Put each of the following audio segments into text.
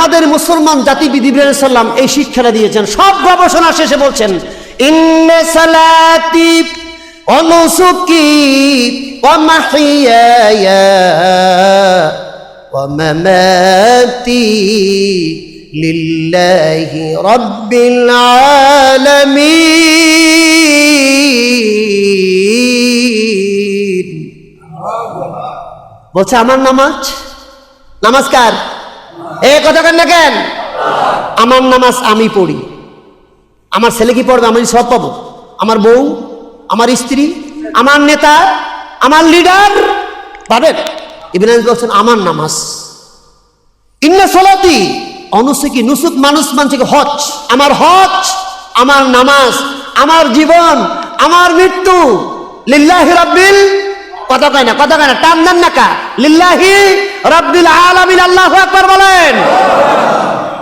আমাদের মুসলমান জাতিবিদ ইব্রাহিম সাল্লাম এই শিক্ষাটা দিয়েছেন। সব গবেষণা শেষে বলছেন ইন্না সালাতি ওয়া নুসুকি ওয়া মাহইয়ায়া ওয়া মামাতি লিল্লাহি রাব্বিল আলামিন। বলছে আমার নামাজ, নামাজ কার? এ কথা কেন না কেন? আমার নামাজ আমি পড়ি, আমার ছেলে কি পড়বে? আমি সব পাবো। আমার বউ, আমার স্ত্রী, আমার নেতা, আমার লিডার পাবেন। ইব্রাহিম বলছেন আমার নামাজ। ইন্না সালাতি অনুসুকি, নুসুক মানুষ মানছে হজ, আমার হজ, আমার নামাজ, আমার জীবন, আমার মৃত্যু লিল্লাহি রাব্বিল, কথা কয় না, কথা কয় না, টান দেন না কা, লিল্লাহি রাব্বিল আলামিন। আল্লাহু আকবার বলেন।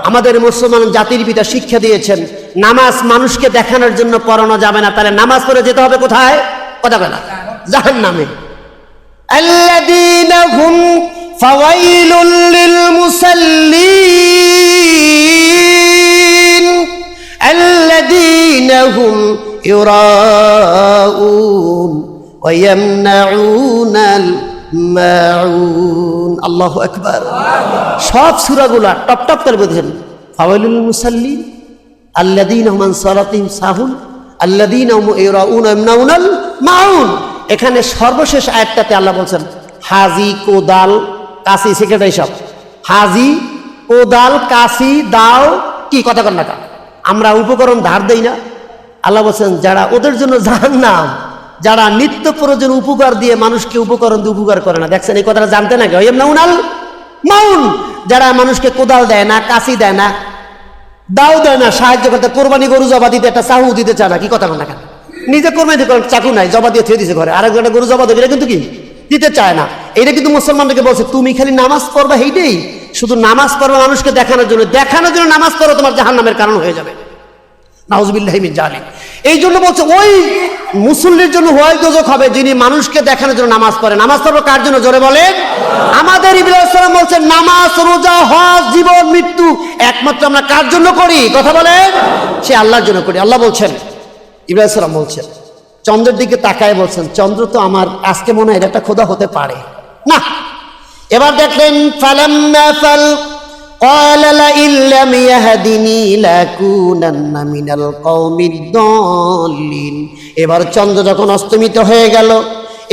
আমাদের মুসলমান জাতির পিতা শিক্ষা দিয়েছেন নামাজ মানুষকে দেখানোর জন্য পড়ানো যাবে না, তাহলে নামাজ পড়ে যেতে হবে কোথায়? কথা কয় না, জাহান্নামে। আল্লাযীনা হুম ফাওয়াইলুল লিল মুসাল্লিন আল্লাযীনা হুম ইউরাউন ওয়া ইয়ামনাউনাল মাউন। আল্লাহু আকবার। সব সূরাগুলো টপ টপ করে বলছেন ফাওয়াইলুল মুসাল্লিন আল্লাযীনা হুম আন সালাতিহিম সাহুন আল্লাযীনা হুম ইউরাউনা ওয়া ইয়ামনাউনাল মাউন। এখানে সর্বশেষ আয়াতটাতে আল্লাহ বলছেন হাজি, কোদাল, কাশি, সেক্রেটারি সব হাজি, কোদাল, কাশি, দাও, কি কথা কর না কা, আমরা উপকরণ ধার দেই না? আল্লাহ বলছেন যারা ওদের জন্য জাহান্নাম, যারা নিত্য প্রয়োজন উপকার দিয়ে মানুষকে উপকরণ দিয়ে উপকার করে না। দেখছেন এই কথাটা জানতে না? ইয়ামনাউনাল মাউন, যারা মানুষকে কোদাল দেয় না, কাশি দেয় না, দাও দেয় না, সাহায্য করতে, কোরবানি গরু জবা দিতে একটা চাহু দিতে চায় না, কি কথা কর না কেন? নিজে কোরবানি দিতে চাকু নাই, জবা দিয়ে থুয়ে দিছে ঘরে, আরেকজনের গরু জবা দেবে, এটা কিন্তু কি দিতে চায় না। এটা কিন্তু মুসলমানদেরকে বলছে তুমি খালি নামাজ পড়বা, এইটাই শুধু নামাজ পড়বা মানুষকে দেখানোর জন্য, দেখানোর জন্য নামাজ পড়ো, তোমার জাহান্নামের কারণ হয়ে যাবে। নাউযুবিল্লাহি মিন জালিক। এই জন্য বলছে ওই মুসল্লির জন্য হয় দোজখ হবে যিনি মানুষকে দেখানোর জন্য নামাজ পড়ে। নামাজ পড়বো কার জন্য? জোরে বলেন। আমাদের ইব্রাহিম সালাম বলছেন নামাজ, রোজা, হজ, জীবন, মৃত্যু একমাত্র আমরা কার জন্য করি? কথা বলেন। সে আল্লাহর জন্য করি। আল্লাহ বলছেন, ইব্রাহিম সালাম বলছেন, চন্দ্রের দিকে তাকায় বলছেন চন্দ্র তো আমার আজকে মনে হয় একটা খোদা হতে পারে না। এবার দেখলেন ফালাম্মা ফাল قال لئن لم يهدني لأكونن من القوم الضالين। এবার চন্দ্র যখন অস্তমিত হয়ে গেল,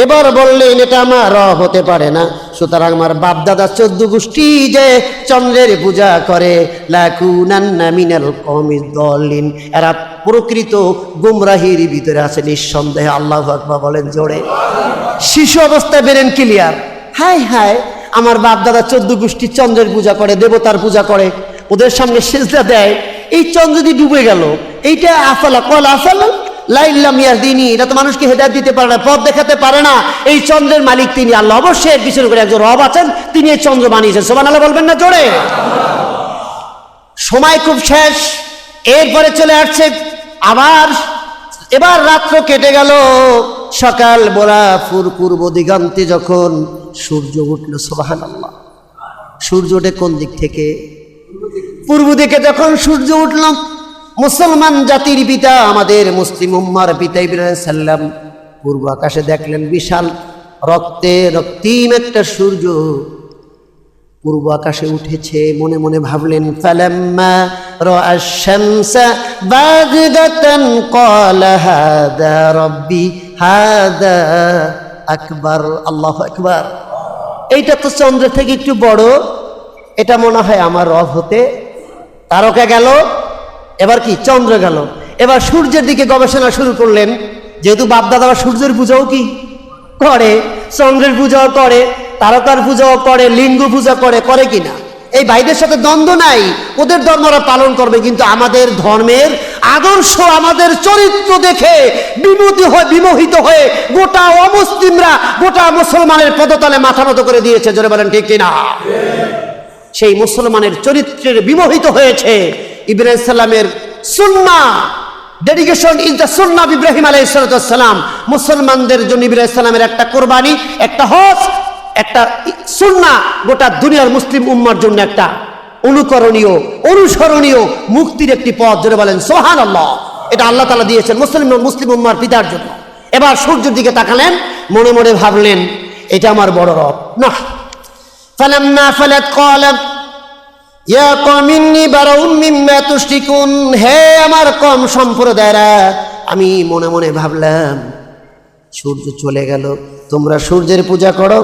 এবার বললেন এটা আমার হতে পারে না, সুতরাং আমার বাপ দাদা 14 গোষ্ঠী যে চন্দ্রের পূজা করে, লাকুনান্না মিনাল কওমিদ দাল্লিন, এরা প্রকৃত গুমরাহির ভিতরে আছে নিঃসন্দেহে। আল্লাহু আকবার বলেন জোরে। শিশু অবস্থায় বেরেন ক্লিয়ার। হায় হায়, আমার বাপ দাদা 14 গোষ্ঠী চন্দ্রের পূজা করে, দেবতার পূজা করে, ওদের সামনে সিজদা দেয়, এই চন্দ্র যদি ডুবে গেল, এইটা আফালা কল আফালা লাইল্লাম ইয়াহদিনি, এটা তো মানুষকে হেদায়েত দিতে পারে না, পথ দেখাতে পারে না। এই চন্দ্রের মালিক তিনি আল্লাহ, অবশ্যই এর পিছনে করে একজন রব আছেন, তিনি এই চন্দ্র বানিয়েছেন। সুবহানাল্লাহ বলবেন না জোরে? সময় খুব শেষ, এরপরে চলে আসছে আবার, এবার রাত্র কেটে গেল, সকাল বেলা পূর্ব দিগন্তে যখন সূর্য উঠল, সুবহানাল্লাহ, সূর্য ওঠে কোন দিক থেকে? পূর্ব দিকে যখন সূর্য উঠল, মুসলমান জাতির পিতা, আমাদের মুসলিম উম্মার পিতা ইব্রাহিম সাল্লাম পূর্ব আকাশে দেখলেন বিশাল রক্তে রক্তিম একটা সূর্য পূর্ব আকাশে উঠেছে। মনে মনে ভাবলেন ফালাম্মা রাআশ শামসা বাযিগাতান ক্বালা হাযা রাব্বি হাযা আকবার। আল্লাহু আকবার। এইটা তো চন্দ্রের থেকে একটু বড়, এটা মনে হয় আমার রব হতে। তারকা গেল, এবার কি চন্দ্র গেল, এবার সূর্যের দিকে গবেষণা শুরু করলেন। যেহেতু বাপদাদা সূর্যের পূজাও কি করে, চন্দ্রের পূজাও করে, তারকার পূজাও করে, লিঙ্গ পূজা করে, করে কিনা? এই ভাইদের সাথে দ্বন্দ্ব নাই, ওদের ধর্মরা পালন করবে, কিন্তু আমাদের ধর্মের আদর্শ, আমাদের চরিত্র দেখে বিমোহিত হয়ে গোটা অমুসলিমরা গোটা মুসলমানের পদতলে মাথা নত করে দিয়েছে। জোরে বলেন ঠিক কিনা? সেই মুসলমানের চরিত্রের বিমোহিত হয়েছে। ইব্রাহিম সাল্লামের সুন্নাহ, dedication is the Sunnah of Ibrahim আলাইহিস সালাম। মুসলমানদের জন্য ইব্রাহিম সাল্লামের একটা কোরবানি, একটা হজ, একটা সুন্নাহ, গোটা দুনিয়ার মুসলিম উম্মার জন্য একটা অনুকরণীয়, অনুসরণীয় মুক্তির একটি পথ। জোরে বলেন সুবহানাল্লাহ। এটা আল্লাহ তাআলা দিয়েছেন মুসলিম উম্মার পিতার জন্য। এবার সূর্যের দিকে তাকালেন, মনে মনে ভাবলেন এটা আমার বড় রব না। ফালাম্মা ফালাত ক্বালা ইয়া কওমি ইন্নী বারাউম মিম্মা তুশরিকুন। হে আমার কম সম্প্রদায়রা, আমি মনে মনে ভাবলাম সূর্য চলে গেল, তোমরা সূর্যের পূজা করো।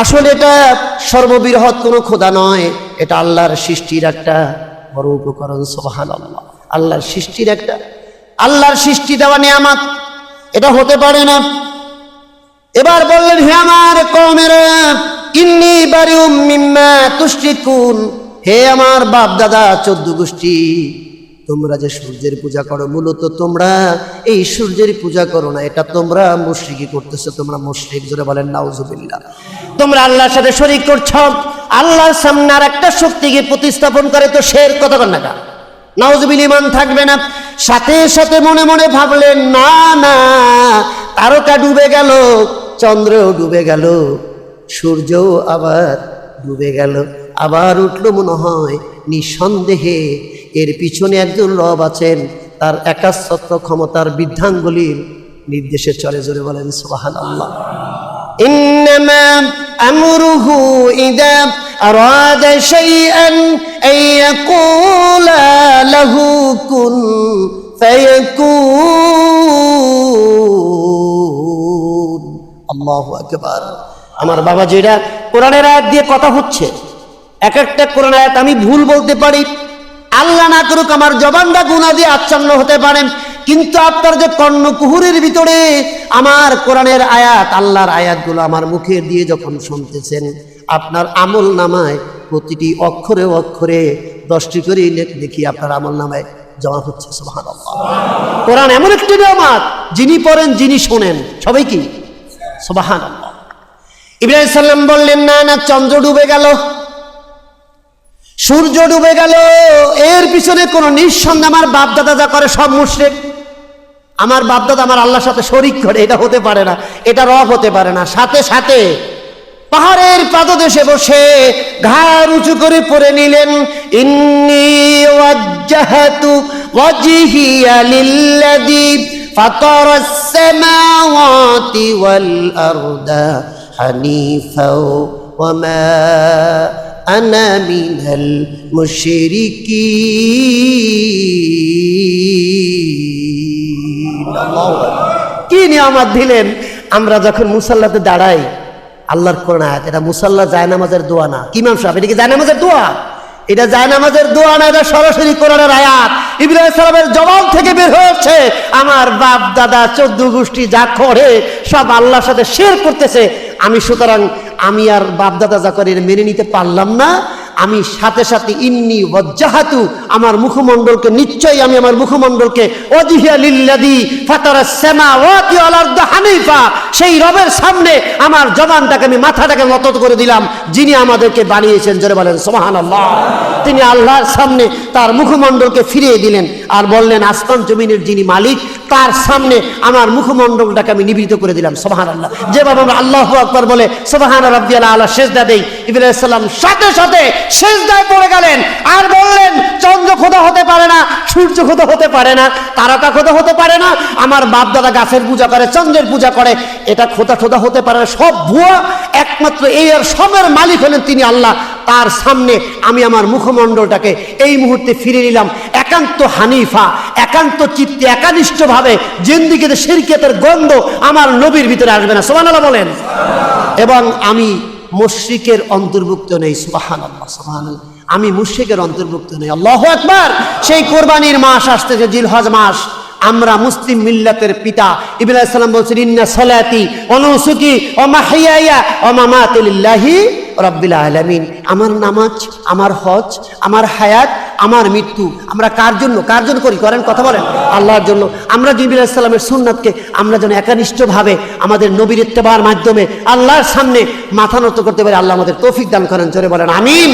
আসলে এটা সর্ববৃহৎ কোনো খোদা নয়, এটা আল্লাহর সৃষ্টির একটা বড় উপকরণ। সুবহানাল্লাহ। আল্লাহর সৃষ্টির একটা, আল্লাহর সৃষ্টি দেওয়া নিয়ামত, এটা হতে পারে না। এবার বললেন হে আমার কওমেরা, ইন্নী বারিউম মিম্মা তুশরিকুন। হে আমার বাপ দাদা 14 গোষ্ঠী, তোমরা যে সূর্যের পূজা করো, মূলত তোমরা এই সূর্যের পূজা করো না, এটা তোমরা মুশরিকি করতেছো। তোমরা মুশরিক। জোরে বলেন নাউজুবিল্লাহ। তোমরা আল্লাহর সাথে শরীক করছো। আল্লাহর সামনে আর একটা শক্তিকে প্রতিস্থাপন করে তো শের কথা কর না, নাউজুবিল, ঈমান থাকবে না। সাথে সাথে মনে মনে ভাবলেন না না, তারকা ডুবে গেল, চন্দ্রও ডুবে গেল, সূর্যও আবার ডুবে গেল, আবার উঠল, মনে হয় নিঃসন্দেহে এর পিছনে একজন রব আছেন, তার একাচ্ছত্র ক্ষমতার বৃদ্ধাঙ্গুলির নির্দেশে চলে। জোরে বলেন সুবহানাল্লাহ। ইন্নামা আমরুহু ইযা আরাদা শাইআন আইয়াকুলা লাহু কুন ফায়াকুন। আল্লাহু আকবার। আমার বাবাজিরা, কোরআনের আয়াত দিয়ে কথা হচ্ছে, এক একটা কোরআন আয়াত আমি ভুল বলতে পারি, আল্লাহ না করুক আমার জবানটা গুনাহ দিয়ে আচ্ছন্ন হতে পারে, কিন্তু আপনার যে কর্ণকুহুরের ভিতরে আমার কোরআনের আয়াত, আল্লাহর আয়াতগুলো আমার মুখে দিয়ে যখন শুনতেছেন, আপনার আমল নামায় প্রতিটি অক্ষরে অক্ষরে 10টি করে দেখি আপনার আমল নামায় জমা হচ্ছে। সুবহানাল্লাহ। কোরআন এমন একটি নিয়ামত, যিনি পড়েন যিনি শোনেন সবাই কি সুবহানাল্লাহ। ইব্রাহিম সাল্লাম বললেন না না, চন্দ্র ডুবে গেল, সূর্য ডুবে গেল, এর পিছনে কোন নিঃসন্দেহ আমার বাপ দাদা যা করে সব মুশরিক। আমার বাপ দাদা আমার আল্লাহর সাথে শরীক করে, এটা হতে পারে না, এটা রব হতে পারে না। সাথে সাথে পাহাড়ের পাদদেশে বসে ঘাড় উঁচু করে পড়ে নিলেন ইন্নী ওয়াজ্জাহাতু ওয়াজহিয়া লিল্লাযী ফাতারাস সামাওয়াতি ওয়াল আরদা হানিফা ওয়া মা আনা মিনাল মুশরিকিন। আল্লাহু আকবার। কি নিয়ামত দিলেন। আমরা যখন মুসাল্লাতে দাঁড়াই, আল্লাহর কোরআন আয়াত, এটা মুসাল্লা জায়নামাজের দোয়া না। কি ইমাম সাহেব, এটা কি জায়নামাজের দোয়া? এটা জায়নামাজের দোয়া না, এটা সরাসরি কোরআনের আয়াত। ইব্রাহিম সালামের জবান থেকে বের হয়েছে, আমার বাপ দাদা 14 গোষ্ঠী যা করে সব আল্লাহর সাথে শেয়ার করতেছে। সুতরাং আমি আর বাপ দাদা যা করে মেনে নিতে পারলাম না। আমি সাথে সাথে ইন্নী ওয়াজ্জাহাতু, আমার মুখমণ্ডলকে, নিশ্চয়ই আমি আমার মুখমণ্ডলকে ওয়াজহিয়া লিল্লাযী ফাতারাস সামাওয়াতি ওয়াল আরদা হানিফা, সেই রবের সামনে আমার জবানটাকে, আমি মাথাটাকে নত করে দিলাম, যিনি আমাদেরকে বানিয়েছেন। জোরে বলেন সুবহানাল্লাহ। তিনি আল্লাহর সামনে তার মুখমণ্ডলকে ফিরিয়ে দিলেন আর বললেন আসমান জমিনের যিনি মালিক, তার সামনে আমার মুখমণ্ডলটাকে আমি নিবৃত করে দিলাম। সুবহানাল্লাহ। যেভাবে আমরা আল্লাহু আকবার বলে সুবহান রাব্বিয়াল আলা সিজদা দেই, ইব্রাহিম সাল্লাম সাথে সাথে সিজদায় পড়ে গেলেন আর বললেন চন্দ্র খোদা হতে পারে না, সূর্য খোদা হতে পারে না, তারকা খোদা হতে পারে না, আমার বাপ দাদা গাছের পূজা করে, চন্দ্রের পূজা করে, এটা খোদা খোদা হতে পারে না, সব ভুয়া। একমাত্র এই আর সবের মালিক হলেন তিনি আল্লাহ। তার সামনে আমি আমার মুখমণ্ডলটাকে এই মুহূর্তে ফিরে নিলাম একান্ত হানিফা, একান্ত চিত্তে, একানিষ্ঠভাবে, জিন্দিগিতে শিরকিয়াতের গন্ধ আমার নবীর ভিতরে আসবে না। সুবহানাল্লাহ বলেন। এবং আমি মুশরিকের অন্তর্ভুক্ত নেই। সুবহানাল্লাহ, সুবহানাল্লাহ। আমি মুশরিকের অন্তর্ভুক্ত নেই। আল্লাহু আকবার। সেই কোরবানির মাস আসতেছে, জিলহজ মাস। আমরা মুসলিম মিল্লাতের পিতা ইব্রাহিম সাল্লাম বলছেন ইন্না সালাতি ওয়া নুসুকি ওয়া মাহইয়ায়া ওয়া মামাতি লিল্লাহি রাব্বিল আলামিন। আমার নামাজ, আমার হজ, আমার হায়াত, আমার মৃত্যু আমরা কার জন্য করি? করেন কথা বলেন। আল্লাহর জন্য। আমরা জিবরিল আলাইহিস সালামের সুন্নাতকে আমরা যেন একনিষ্ঠভাবে আমাদের নবীর ইত্তেবার মাধ্যমে আল্লাহর সামনে মাথা নত করতে পারি। আল্লাহ আমাদের তৌফিক দান করেন, জোরে বলেন আমিন।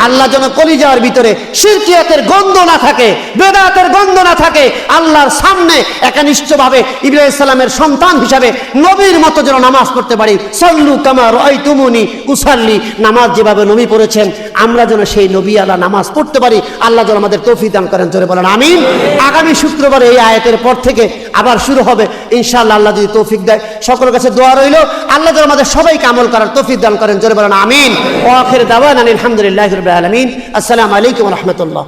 আল্লাহ যেন কলিজার ভিতরে শিরকিয়াতের গন্ধ না থাকে, বেদাতের গন্ধ না থাকে, আল্লাহর সামনে একনিষ্ঠভাবে ইব্রাহিম আলাইহিস সালামের সন্তান হিসাবে নবীর মতো যেন নামাজ পড়তে পারি। সাল্লু কামা রাআইতুমুনি উসাল্লি, নামাজ যেভাবে নবী পড়েছেন আমরা যেন সেই নবী আলা নামাজ পড়তে পারি। আল্লাহ যেন আমাদের তৌফিক দান করেন, জোরে বলেন আমিন। আগামী শুক্রবার এই আয়াতের পর থেকে আবার শুরু হবে ইনশাআল্লাহ, আল্লাহ যদি তৌফিক দেয়। সকলের কাছে দোয়া রইল, আল্লাহ যেন আমাদের সবাইকে আমল করার তৌফিক দান করেন, জোরে বলেন আমিন। ওয়া আখির দাওয়ানা আলহামদুলিল্লাহি রাব্বিল আলামিন। আসসালামু আলাইকুম ওয়া রাহমাতুল্লাহ।